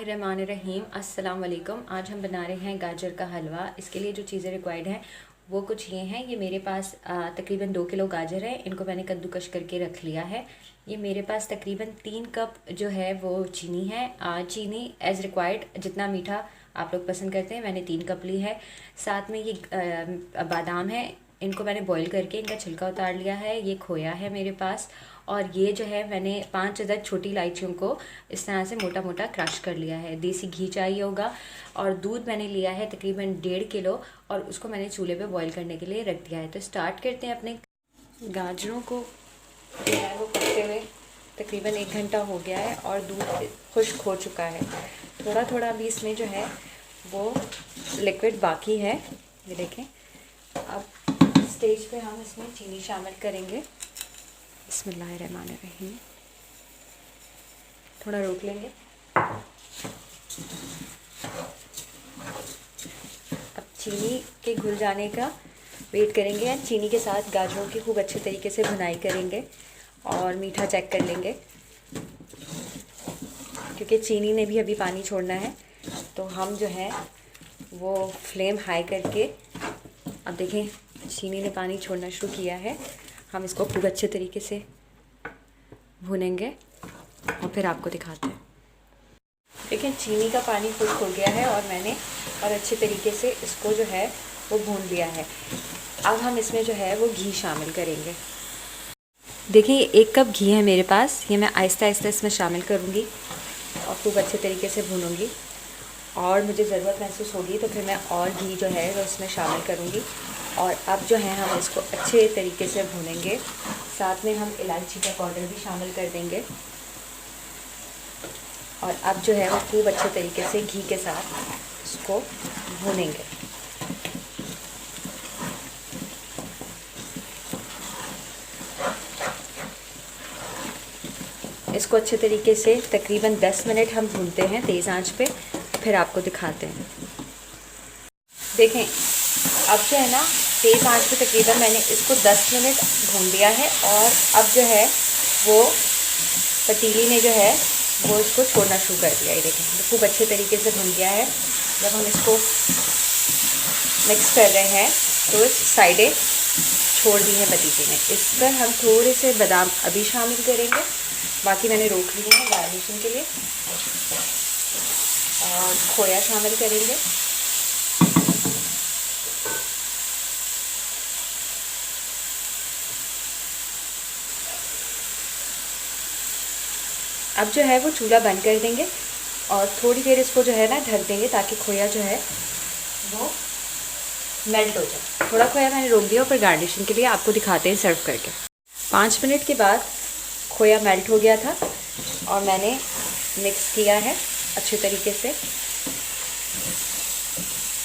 बिस्मिल्लाहिर्रहमानिर्रहीम। अस्सलाम वालेकुम। आज हम बना रहे हैं गाजर का हलवा। इसके लिए जो चीज़ें रिक्वायर्ड हैं वो कुछ ये हैं। ये मेरे पास तकरीबन 2 किलो गाजर है। इनको मैंने कद्दूकश करके रख लिया है। ये मेरे पास तकरीबन 3 कप जो है वो चीनी है। चीनी एज़ रिक्वायर्ड, जितना मीठा आप लोग पसंद करते हैं, मैंने 3 कप ली है। साथ में ये बादाम है, इनको मैंने बॉईल करके इनका छिलका उतार लिया है। ये खोया है मेरे पास, और ये जो है मैंने 5 अदद छोटी इलायचियों को इस तरह से मोटा मोटा क्रश कर लिया है। देसी घी चाहिए होगा। और दूध मैंने लिया है तकरीबन 1.5 किलो, और उसको मैंने चूल्हे पे बॉईल करने के लिए रख दिया है। तो स्टार्ट करते हैं। अपने गाजरों को जो है वो पकते हुए तकरीबन 1 घंटा हो गया है और दूध खुश्क हो चुका है। थोड़ा थोड़ा अभी इसमें जो है वो लिक्विड बाकी है, ये देखें। अब स्टेज पे हम इसमें चीनी शामिल करेंगे। बिस्मिल्लाहिर्रहमानिर्रहीम। थोड़ा रोक लेंगे। अब चीनी के घुल जाने का वेट करेंगे, या चीनी के साथ गाजरों की खूब अच्छे तरीके से भुनाई करेंगे और मीठा चेक कर लेंगे, क्योंकि चीनी ने भी अभी पानी छोड़ना है। तो हम जो है वो फ्लेम हाई करके, अब देखें चीनी ने पानी छोड़ना शुरू किया है। हम इसको खूब अच्छे तरीके से भुनेंगे और फिर आपको दिखाते हैं। देखिए चीनी का पानी खुश्क हो गया है और मैंने और अच्छे तरीके से इसको जो है वो भून लिया है। अब हम इसमें जो है वो घी शामिल करेंगे। देखिए 1 कप घी है मेरे पास। ये मैं आहिस्ता आहिस्ता इसमें शामिल करूँगी और खूब अच्छे तरीके से भूनूँगी, और मुझे ज़रूरत महसूस होगी तो फिर मैं और घी जो है वो इसमें शामिल करूँगी। और अब जो है हम इसको अच्छे तरीके से भूनेंगे। साथ में हम इलायची का पाउडर भी शामिल कर देंगे, और अब जो है वो खूब अच्छे तरीके से घी के साथ इसको भूनेंगे। इसको अच्छे तरीके से तकरीबन 10 मिनट हम भूनते हैं तेज़ आंच पे, फिर आपको दिखाते हैं। देखें अब जो है ना तेज़ आंच पे तकरीबन मैंने इसको 10 मिनट भून लिया है, और अब जो है वो पतीली ने जो है वो इसको छोड़ना शुरू कर दिया है। देखें खूब अच्छे तरीके से भुन गया है। जब हम इसको मिक्स कर रहे हैं तो साइडें छोड़ दी हैं पतीली ने। इस पर हम थोड़े से बादाम अभी शामिल करेंगे, बाकी मैंने रोक लिए हैं गार्निशिंग के लिए। और खोया शामिल करेंगे। अब जो है वो चूल्हा बंद कर देंगे और थोड़ी देर इसको जो है ना ढक देंगे, ताकि खोया जो है वो मेल्ट हो जाए। थोड़ा खोया मैंने रोक दिया ऊपर गार्निशिंग के लिए, आपको दिखाते हैं सर्व करके। 5 मिनट के बाद खोया मेल्ट हो गया था और मैंने मिक्स किया है अच्छे तरीके से।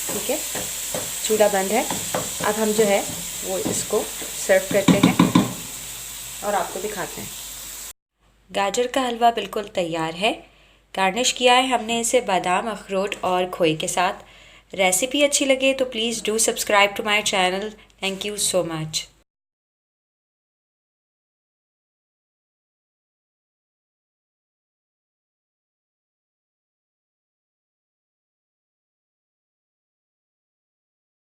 ठीक है, चूल्हा बंद है। अब हम जो है वो इसको सर्व करते हैं और आपको दिखाते हैं। गाजर का हलवा बिल्कुल तैयार है। गार्निश किया है हमने इसे बादाम, अखरोट और खोए के साथ। रेसिपी अच्छी लगे तो please do subscribe to my channel. Thank you so much.